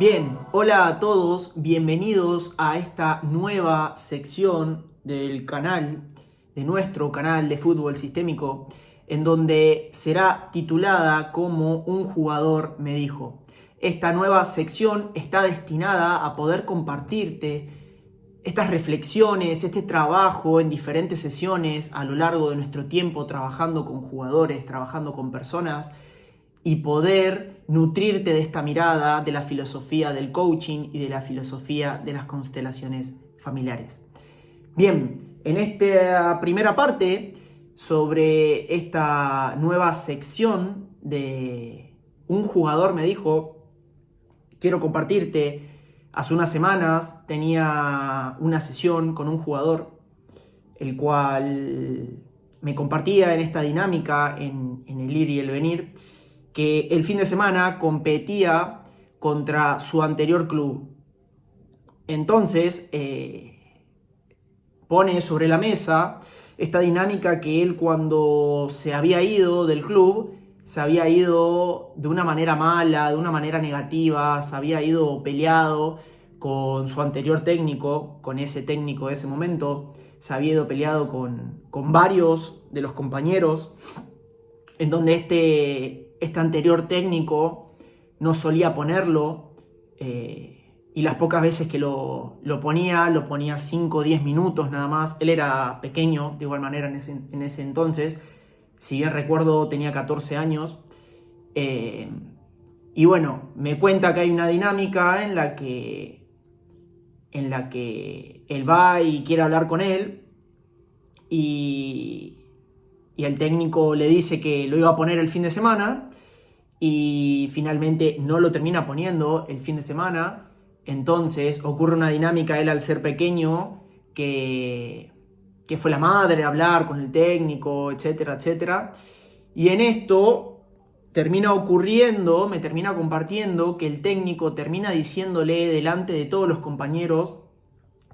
Bien, hola a todos, bienvenidos a esta nueva sección del canal, de nuestro canal de fútbol sistémico, en donde será titulada como Un jugador me dijo. Esta nueva sección está destinada a poder compartirte estas reflexiones, este trabajo en diferentes sesiones a lo largo de nuestro tiempo trabajando con jugadores, trabajando con personas, y poder nutrirte de esta mirada de la filosofía del coaching y de la filosofía de las constelaciones familiares. Bien, en esta primera parte sobre esta nueva sección de Un jugador me dijo, quiero compartirte. Hace unas semanas tenía una sesión con un jugador, el cual me compartía en esta dinámica, en el ir y el venir, que el fin de semana competía contra su anterior club. Entonces, pone sobre la mesa esta dinámica que él, cuando se había ido del club, se había ido de una manera mala, de una manera negativa, se había ido peleado con su anterior técnico, con ese técnico de ese momento, se había ido peleado con varios de los compañeros, en donde este anterior técnico no solía ponerlo, y las pocas veces que lo ponía 5 o 10 minutos nada más. Él era pequeño, de igual manera, en ese entonces. Si bien recuerdo, tenía 14 años. Y bueno, me cuenta que hay una dinámica en la que él va y quiere hablar con él, y el técnico le dice que lo iba a poner el fin de semana, y finalmente no lo termina poniendo el fin de semana. Entonces ocurre una dinámica, él, al ser pequeño, que fue la madre a hablar con el técnico, etcétera, etcétera. Y en esto termina ocurriendo, me termina compartiendo que el técnico termina diciéndole delante de todos los compañeros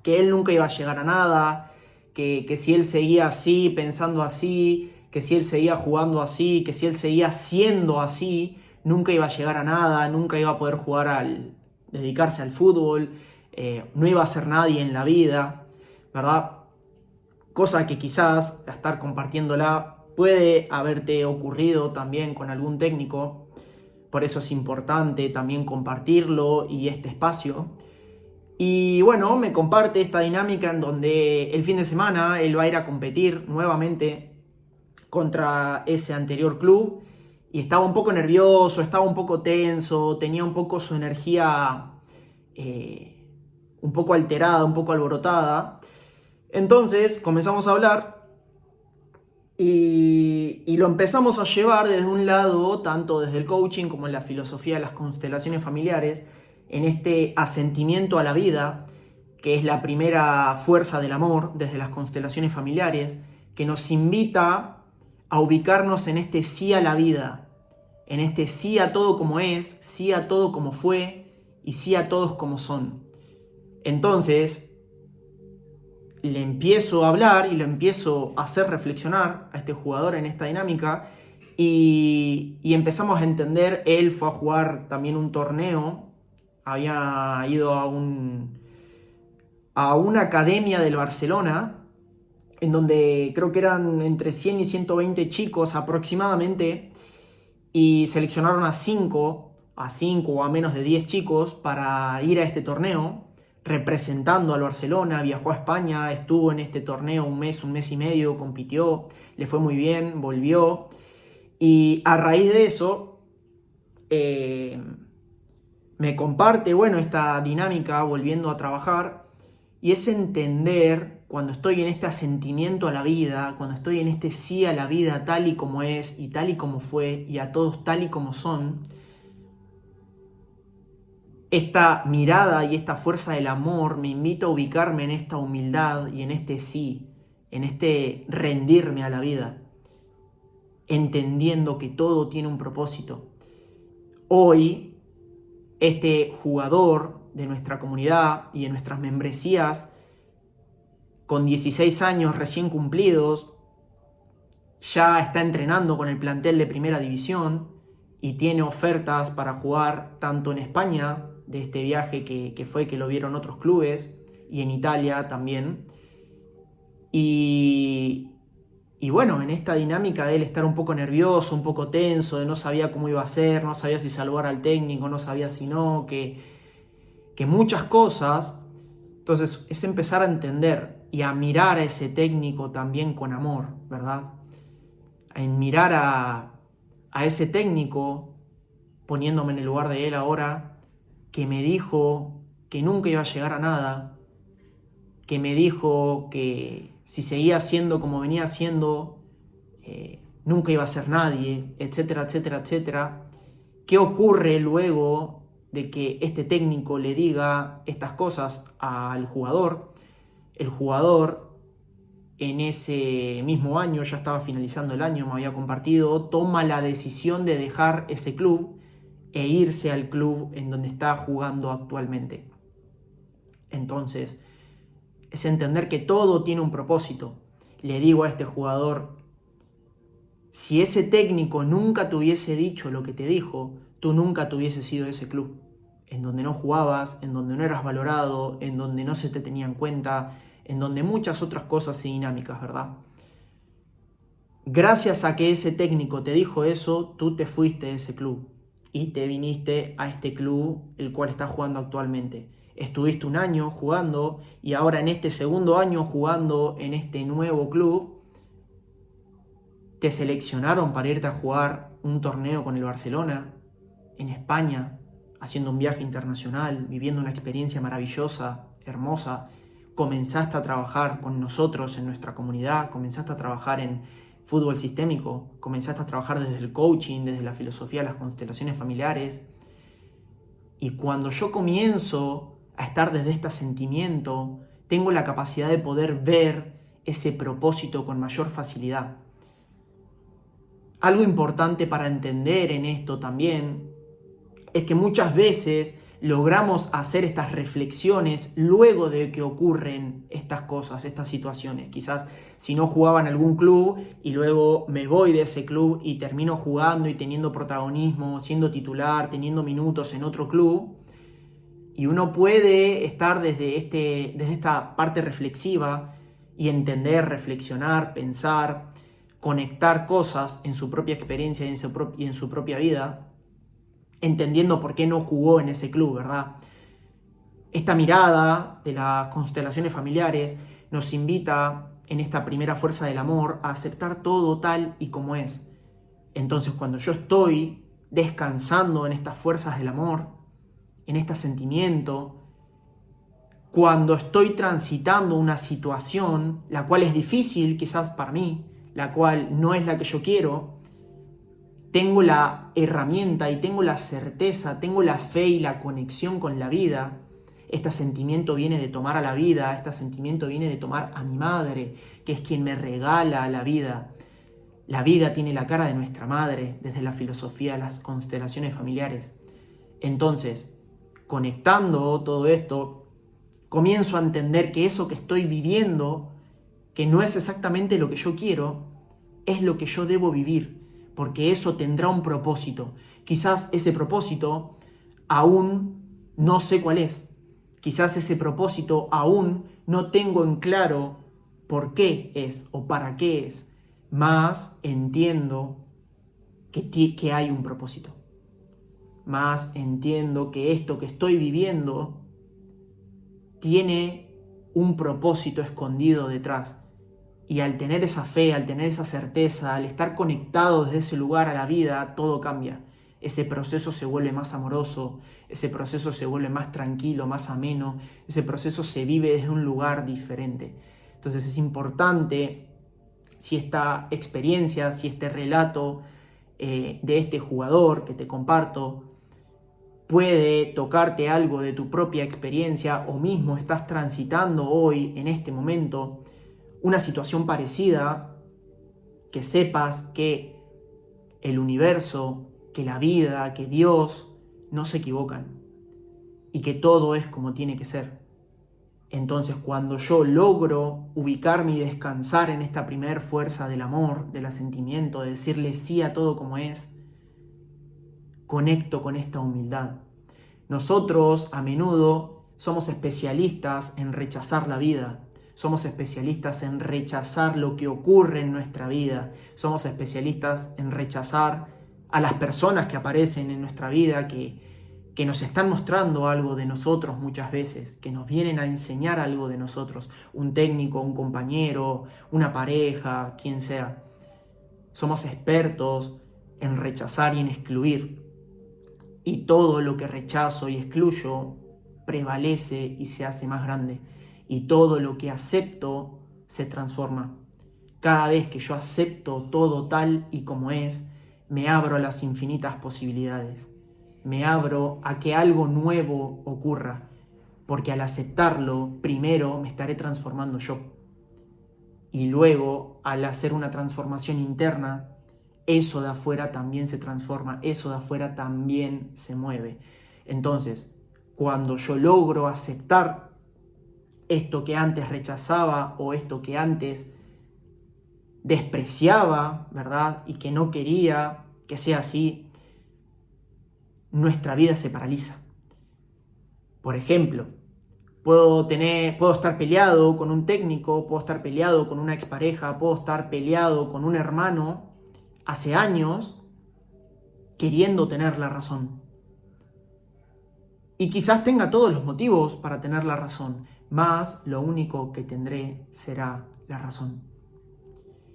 que él nunca iba a llegar a nada, que si él seguía así, pensando así, que si él seguía jugando así, que si él seguía siendo así, nunca iba a llegar a nada, nunca iba a poder dedicarse al fútbol, no iba a ser nadie en la vida, ¿verdad? Cosa que quizás, a estar compartiéndola, puede haberte ocurrido también con algún técnico. Por eso es importante también compartirlo y este espacio. Y bueno, me comparte esta dinámica en donde el fin de semana él va a ir a competir nuevamente contra ese anterior club, y estaba un poco nervioso, estaba un poco tenso, tenía un poco su energía un poco alterada, un poco alborotada. Entonces comenzamos a hablar y lo empezamos a llevar desde un lado, tanto desde el coaching como en la filosofía de las constelaciones familiares, en este asentimiento a la vida, que es la primera fuerza del amor desde las constelaciones familiares, que nos invita a ubicarnos en este sí a la vida, en este sí a todo como es, sí a todo como fue y sí a todos como son. Entonces, le empiezo a hablar y le empiezo a hacer reflexionar a este jugador en esta dinámica, y empezamos a entender. Él fue a jugar también un torneo, había ido a una academia del Barcelona, en donde creo que eran entre 100 y 120 chicos aproximadamente, y seleccionaron a 5 o a menos de 10 chicos para ir a este torneo, representando al Barcelona. Viajó a España, estuvo en este torneo un mes y medio, compitió, le fue muy bien, volvió. Y a raíz de eso, me comparte, bueno, esta dinámica volviendo a trabajar, y es entender, cuando estoy en este asentimiento a la vida, cuando estoy en este sí a la vida tal y como es y tal y como fue y a todos tal y como son, esta mirada y esta fuerza del amor me invita a ubicarme en esta humildad y en este sí, en este rendirme a la vida, entendiendo que todo tiene un propósito. Hoy, este jugador de nuestra comunidad y de nuestras membresías, con 16 años recién cumplidos, ya está entrenando con el plantel de primera división y tiene ofertas para jugar tanto en España de este viaje que lo vieron otros clubes y en Italia también. Y bueno, en esta dinámica de él estar un poco nervioso, un poco tenso, de no sabía cómo iba a ser, no sabía si salvar al técnico, no sabía si no, que muchas cosas. Entonces es empezar a entender y a mirar a ese técnico también con amor, ¿verdad? En mirar a ese técnico, poniéndome en el lugar de él ahora, que me dijo que nunca iba a llegar a nada, que me dijo que si seguía siendo como venía siendo, nunca iba a ser nadie, etcétera, etcétera, etcétera. ¿Qué ocurre luego de que este técnico le diga estas cosas al jugador? El jugador en ese mismo año, ya estaba finalizando el año, me había compartido, toma la decisión de dejar ese club e irse al club en donde está jugando actualmente. Entonces, es entender que todo tiene un propósito. Le digo a este jugador, si ese técnico nunca te hubiese dicho lo que te dijo, tú nunca te hubieses ido de ese club, en donde no jugabas, en donde no eras valorado, en donde no se te tenía en cuenta, en donde muchas otras cosas y dinámicas, ¿verdad? Gracias a que ese técnico te dijo eso, tú te fuiste de ese club y te viniste a este club el cual estás jugando actualmente. Estuviste un año jugando y ahora en este segundo año jugando en este nuevo club, te seleccionaron para irte a jugar un torneo con el Barcelona en España, haciendo un viaje internacional, viviendo una experiencia maravillosa, hermosa. Comenzaste a trabajar con nosotros en nuestra comunidad, comenzaste a trabajar en fútbol sistémico, comenzaste a trabajar desde el coaching, desde la filosofía de las constelaciones familiares. Y cuando yo comienzo a estar desde este sentimiento, tengo la capacidad de poder ver ese propósito con mayor facilidad. Algo importante para entender en esto también es que muchas veces logramos hacer estas reflexiones luego de que ocurren estas cosas, estas situaciones. Quizás si no jugaba en algún club y luego me voy de ese club y termino jugando y teniendo protagonismo, siendo titular, teniendo minutos en otro club. Y uno puede estar desde esta parte reflexiva y entender, reflexionar, pensar, conectar cosas en su propia experiencia y en su propia vida, entendiendo por qué no jugó en ese club, ¿verdad? Esta mirada de las constelaciones familiares nos invita en esta primera fuerza del amor a aceptar todo tal y como es. Entonces, cuando yo estoy descansando en estas fuerzas del amor, en este sentimiento, cuando estoy transitando una situación, la cual es difícil quizás para mí, la cual no es la que yo quiero, tengo la herramienta y tengo la certeza, tengo la fe y la conexión con la vida. Este sentimiento viene de tomar a la vida, este sentimiento viene de tomar a mi madre, que es quien me regala la vida. La vida tiene la cara de nuestra madre desde la filosofía de las constelaciones familiares. Entonces, conectando todo esto, comienzo a entender que eso que estoy viviendo, que no es exactamente lo que yo quiero, es lo que yo debo vivir, porque eso tendrá un propósito. Quizás ese propósito aún no sé cuál es. Quizás ese propósito aún no tengo en claro por qué es o para qué es, mas entiendo que hay un propósito. Más entiendo que esto que estoy viviendo tiene un propósito escondido detrás. Y al tener esa fe, al tener esa certeza, al estar conectado desde ese lugar a la vida, todo cambia. Ese proceso se vuelve más amoroso, ese proceso se vuelve más tranquilo, más ameno, ese proceso se vive desde un lugar diferente. Entonces es importante, si esta experiencia, si este relato de este jugador que te comparto, puede tocarte algo de tu propia experiencia o mismo estás transitando hoy, en este momento, una situación parecida, que sepas que el universo, que la vida, que Dios no se equivocan y que todo es como tiene que ser. Entonces, cuando yo logro ubicarme y descansar en esta primer fuerza del amor, del asentimiento, de decirle sí a todo como es, conecto con esta humildad. Nosotros a menudo somos especialistas en rechazar la vida. Somos especialistas en rechazar lo que ocurre en nuestra vida. Somos especialistas en rechazar a las personas que aparecen en nuestra vida, que nos están mostrando algo de nosotros muchas veces, que nos vienen a enseñar algo de nosotros. Un técnico, un compañero, una pareja, quien sea. Somos expertos en rechazar y en excluir. Y todo lo que rechazo y excluyo prevalece y se hace más grande. Y todo lo que acepto se transforma. Cada vez que yo acepto todo tal y como es, me abro a las infinitas posibilidades. Me abro a que algo nuevo ocurra. Porque al aceptarlo, primero me estaré transformando yo. Y luego, al hacer una transformación interna, eso de afuera también se transforma, eso de afuera también se mueve. Entonces, cuando yo logro aceptar esto que antes rechazaba o esto que antes despreciaba, ¿verdad? Y que no quería que sea así, nuestra vida se paraliza. Por ejemplo, puedo estar peleado con un técnico, puedo estar peleado con una expareja, puedo estar peleado con un hermano hace años queriendo tener la razón. Y quizás tenga todos los motivos para tener la razón, mas lo único que tendré será la razón.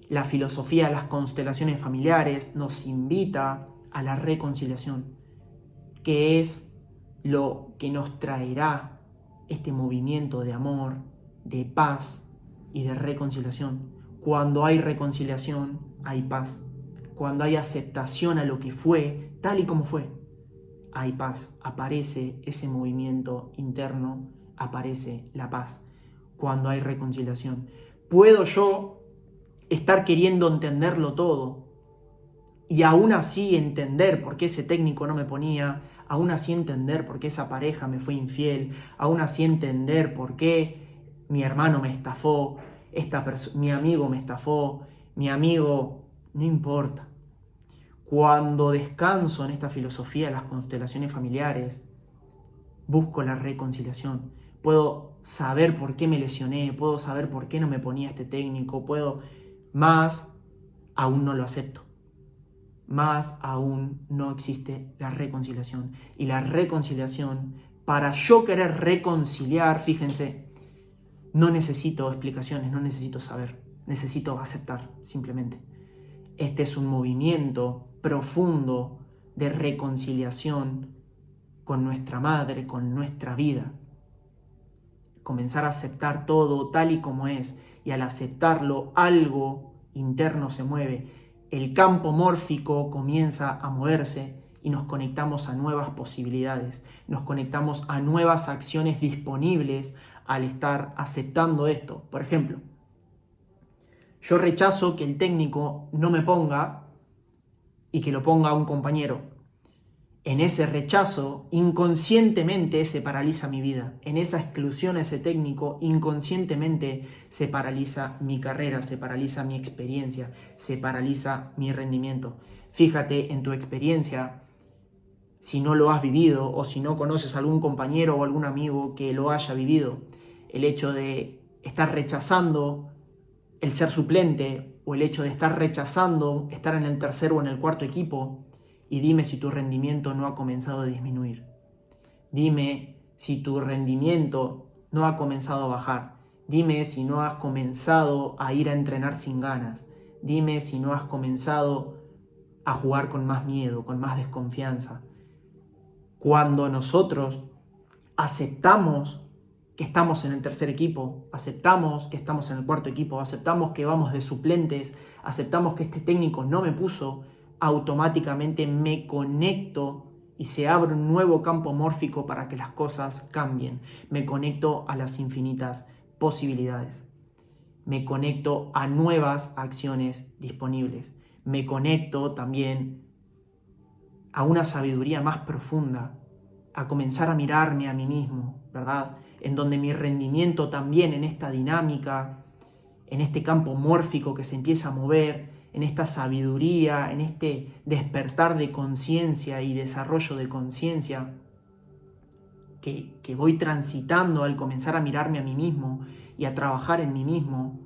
La filosofía de las constelaciones familiares nos invita a la reconciliación, que es lo que nos traerá este movimiento de amor, de paz y de reconciliación. Cuando hay reconciliación, hay paz. Cuando hay aceptación a lo que fue, tal y como fue, hay paz. Aparece ese movimiento interno, aparece la paz. Cuando hay reconciliación. Puedo yo estar queriendo entenderlo todo y aún así entender por qué ese técnico no me ponía, aún así entender por qué esa pareja me fue infiel, aún así entender por qué mi hermano me estafó, mi amigo me estafó, mi amigo, no importa. Cuando descanso en esta filosofía de las constelaciones familiares, busco la reconciliación. Puedo saber por qué me lesioné, puedo saber por qué no me ponía este técnico, más aún no lo acepto. Más aún no existe la reconciliación. Y la reconciliación, para yo querer reconciliar, fíjense, no necesito explicaciones, no necesito saber, necesito aceptar simplemente. Este es un movimiento profundo de reconciliación con nuestra madre, con nuestra vida. Comenzar a aceptar todo tal y como es, y al aceptarlo algo interno se mueve. El campo mórfico comienza a moverse y nos conectamos a nuevas posibilidades, nos conectamos a nuevas acciones disponibles al estar aceptando esto. Por ejemplo, yo rechazo que el técnico no me ponga y que lo ponga un compañero. En ese rechazo, inconscientemente se paraliza mi vida. En esa exclusión a ese técnico, inconscientemente se paraliza mi carrera, se paraliza mi experiencia, se paraliza mi rendimiento. Fíjate en tu experiencia, si no lo has vivido o si no conoces a algún compañero o algún amigo que lo haya vivido, el hecho de estar rechazando el ser suplente o el hecho de estar rechazando estar en el tercer o en el cuarto equipo. Y dime si tu rendimiento no ha comenzado a disminuir. Dime si tu rendimiento no ha comenzado a bajar. Dime si no has comenzado a ir a entrenar sin ganas. Dime si no has comenzado a jugar con más miedo, con más desconfianza. Cuando nosotros aceptamos que estamos en el tercer equipo, aceptamos que estamos en el cuarto equipo, aceptamos que vamos de suplentes, aceptamos que este técnico no me puso, automáticamente me conecto y se abre un nuevo campo mórfico para que las cosas cambien. Me conecto a las infinitas posibilidades. Me conecto a nuevas acciones disponibles. Me conecto también a una sabiduría más profunda, a comenzar a mirarme a mí mismo, ¿verdad? En donde mi rendimiento también en esta dinámica, en este campo mórfico que se empieza a mover, en esta sabiduría, en este despertar de conciencia y desarrollo de conciencia, que voy transitando al comenzar a mirarme a mí mismo y a trabajar en mí mismo,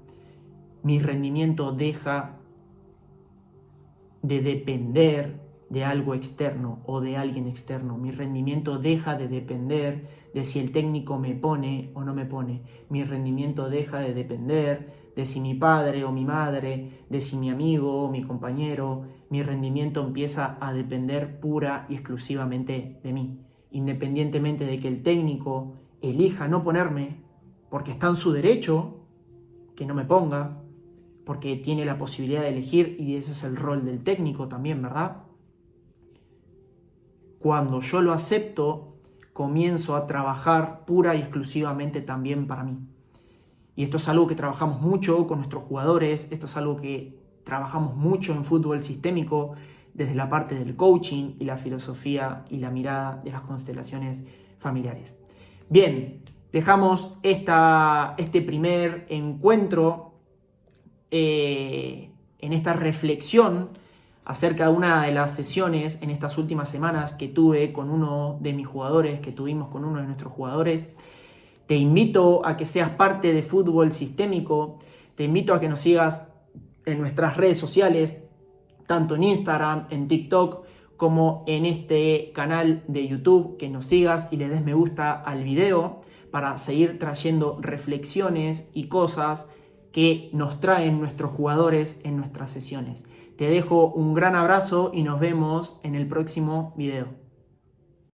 mi rendimiento deja de depender de algo externo o de alguien externo. Mi rendimiento deja de depender de si el técnico me pone o no me pone. Mi rendimiento deja de depender de si mi padre o mi madre, de si mi amigo o mi compañero. Mi rendimiento empieza a depender pura y exclusivamente de mí. Independientemente de que el técnico elija no ponerme, porque está en su derecho que no me ponga, porque tiene la posibilidad de elegir y ese es el rol del técnico también, ¿verdad? Cuando yo lo acepto, comienzo a trabajar pura y exclusivamente también para mí. Y esto es algo que trabajamos mucho con nuestros jugadores, esto es algo que trabajamos mucho en fútbol sistémico, desde la parte del coaching y la filosofía y la mirada de las constelaciones familiares. Bien, dejamos este primer encuentro en esta reflexión acerca de una de las sesiones en estas últimas semanas que tuve con uno de mis jugadores, que tuvimos con uno de nuestros jugadores. Te invito a que seas parte de Fútbol Sistémico, te invito a que nos sigas en nuestras redes sociales, tanto en Instagram, en TikTok, como en este canal de YouTube, que nos sigas y le des me gusta al video para seguir trayendo reflexiones y cosas que nos traen nuestros jugadores en nuestras sesiones. Te dejo un gran abrazo y nos vemos en el próximo video.